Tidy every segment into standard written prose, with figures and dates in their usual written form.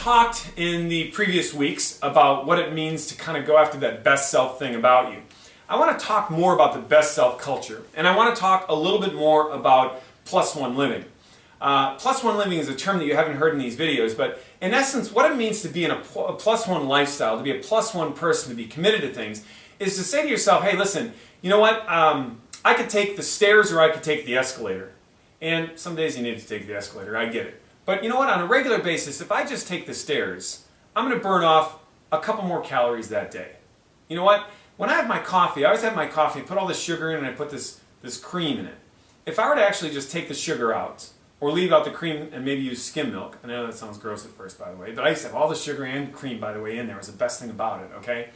talked in the previous weeks about what it means to kind of go after that best self thing about you. I want to talk more about the best self culture, and I want to talk a little bit more about plus one living. Plus one living is a term that you haven't heard in these videos, but in essence, what it means to be in a plus one lifestyle, to be a plus one person, to be committed to things, is to say to yourself, hey, listen, you know what? I could take the stairs or I could take the escalator. And some days you need to take the escalator, I get it. But you know what, on a regular basis, if I just take the stairs, I'm going to burn off a couple more calories that day. You know what, when I have my coffee, I always have my coffee, put all the sugar in and I put this cream in it. If I were to actually just take the sugar out, or leave out the cream and maybe use skim milk, I know that sounds gross at first, by the way, but I used to have all the sugar and cream, by the way, in there. It was the best thing about it, okay?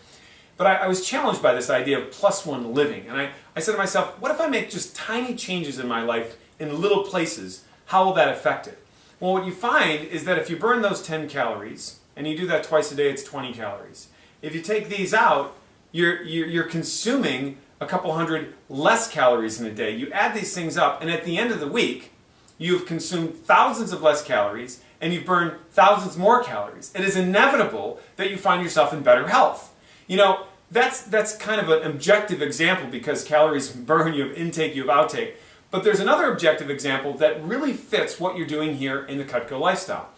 But I was challenged by this idea of plus one living, and I said to myself, what if I make just tiny changes in my life in little places? How will that affect it? Well, what you find is that if you burn those 10 calories, and you do that twice a day, it's 20 calories. If you take these out, you're consuming a couple hundred less calories in a day. You add these things up, and at the end of the week, you've consumed thousands of less calories, and you've burned thousands more calories. It is inevitable that you find yourself in better health. You know, that's kind of an objective example because calories burn, you have intake, you have outtake. But there's another objective example that really fits what you're doing here in the Cutco lifestyle.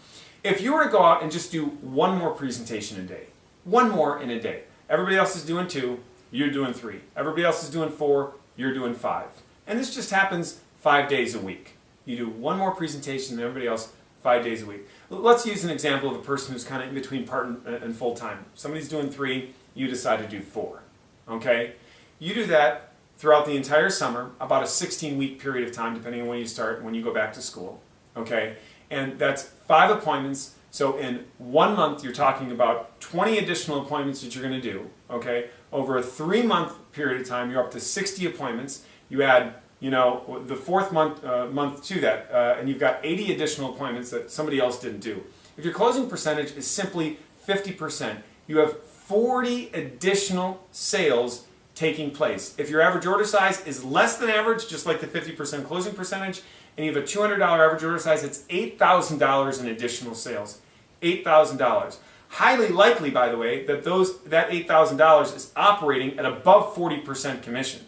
If you were to go out and just do one more presentation a day, one more in a day, everybody else is doing 2, you're doing 3. Everybody else is doing 4, you're doing 5. And this just happens 5 days a week. You do one more presentation than everybody else 5 days a week. Let's use an example of a person who's kind of in between part and full-time. Somebody's doing 3, you decide to do 4. Okay? You do that throughout the entire summer, about a 16-week period of time, depending on when you start and when you go back to school. Okay? And that's 5 appointments. So in 1 month, you're talking about 20 additional appointments that you're going to do. Okay? Over a 3-month period of time, you're up to 60 appointments. You add, you know, the 4th month to that, and you've got 80 additional appointments that somebody else didn't do. If your closing percentage is simply 50%, you have 40 additional sales taking place. If your average order size is less than average, just like the 50% closing percentage, and you have a $200 average order size, it's $8,000 in additional sales. $8,000. Highly likely, by the way, that that $8,000 is operating at above 40% commission.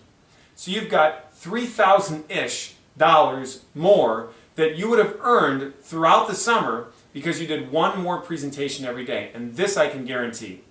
So you've got $3,000-ish more that you would have earned throughout the summer because you did one more presentation every day. And this I can guarantee.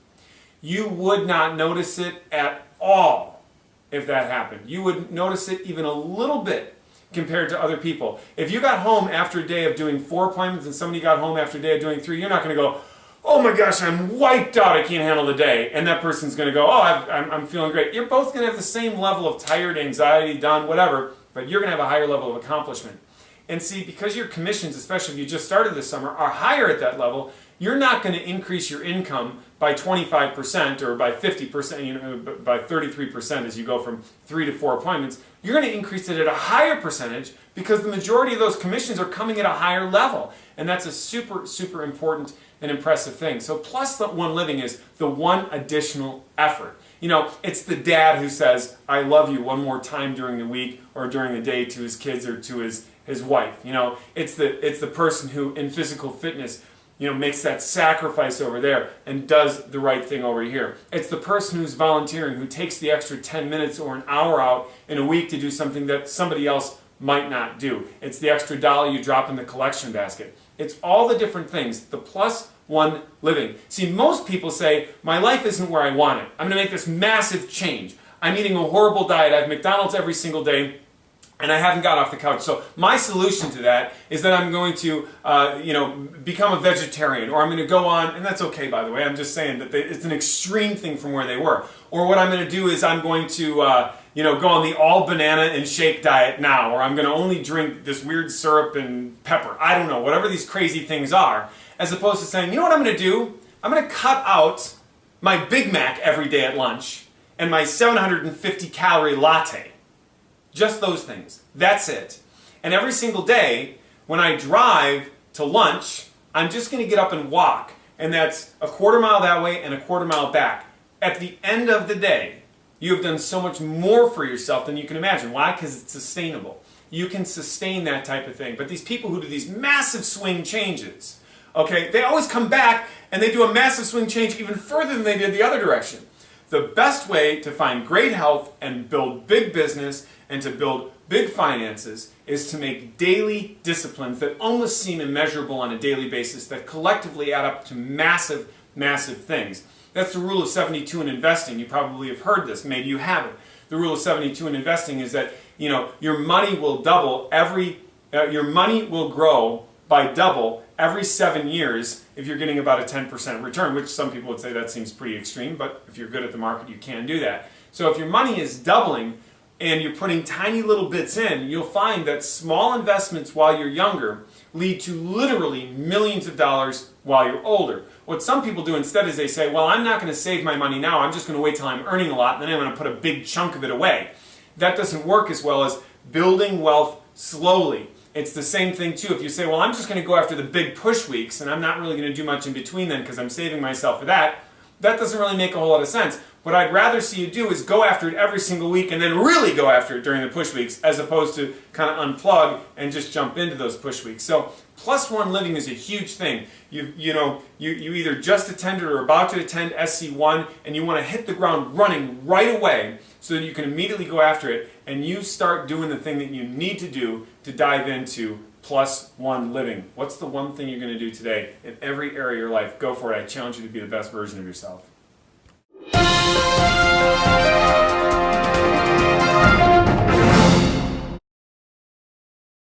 You would not notice it at all if that happened. You would notice it even a little bit compared to other people. If you got home after a day of doing 4 appointments and somebody got home after a day of doing 3, you're not going to go, oh my gosh, I'm wiped out, I can't handle the day. And that person's going to go, oh, I'm feeling great. You're both going to have the same level of tired, anxiety, done, whatever, but you're going to have a higher level of accomplishment. And see, because your commissions, especially if you just started this summer, are higher at that level, you're not going to increase your income by 25% or by 50%, you know, by 33% as you go from 3 to 4 appointments. You're going to increase it at a higher percentage because the majority of those commissions are coming at a higher level. And that's a super, super important and impressive thing. So plus one living is the one additional effort. You know, it's the dad who says, I love you one more time during the week or during the day to his kids or to his wife. You know, it's the person who in physical fitness, you know, makes that sacrifice over there and does the right thing over here. It's the person who's volunteering, who takes the extra 10 minutes or an hour out in a week to do something that somebody else might not do. It's the extra dollar you drop in the collection basket. It's all the different things, the plus one living. See, most people say, my life isn't where I want it. I'm going to make this massive change. I'm eating a horrible diet. I have McDonald's every single day. And I haven't got off the couch. So my solution to that is that I'm going to, become a vegetarian, or I'm going to go on, and that's okay, by the way. I'm just saying that it's an extreme thing from where they were. Or what I'm going to do is I'm going to, go on the all banana and shake diet now, or I'm going to only drink this weird syrup and pepper. I don't know, whatever these crazy things are, as opposed to saying, you know what I'm going to do? I'm going to cut out my Big Mac every day at lunch and my 750 calorie latte. Just those things. That's it. And every single day, when I drive to lunch, I'm just going to get up and walk. And that's a quarter mile that way and a quarter mile back. At the end of the day, you have done so much more for yourself than you can imagine. Why? Because it's sustainable. You can sustain that type of thing. But these people who do these massive swing changes Okay, they always come back and they do a massive swing change even further than they did the other direction. The best way to find great health and build big business and to build big finances is to make daily disciplines that almost seem immeasurable on a daily basis that collectively add up to massive, massive things. That's the rule of 72 in investing. You probably have heard this, maybe you haven't. The rule of 72 in investing is that your money will double your money will grow by double every 7 years if you're getting about a 10% return, which some people would say that seems pretty extreme, but if you're good at the market, you can do that. So if your money is doubling and you're putting tiny little bits in, you'll find that small investments while you're younger lead to literally millions of dollars while you're older. What some people do instead is they say, well, I'm not going to save my money now, I'm just going to wait till I'm earning a lot and then I'm going to put a big chunk of it away. That doesn't work as well as building wealth slowly. It's the same thing too. If you say, well, I'm just going to go after the big push weeks and I'm not really going to do much in between then because I'm saving myself for that, that doesn't really make a whole lot of sense. What I'd rather see you do is go after it every single week and then really go after it during the push weeks as opposed to kind of unplug and just jump into those push weeks. So +1 living is a huge thing. You either just attended or about to attend SC1 and you want to hit the ground running right away so that you can immediately go after it and you start doing the thing that you need to do to dive into +1 living. What's the one thing you're going to do today in every area of your life? Go for it. I challenge you to be the best version of yourself.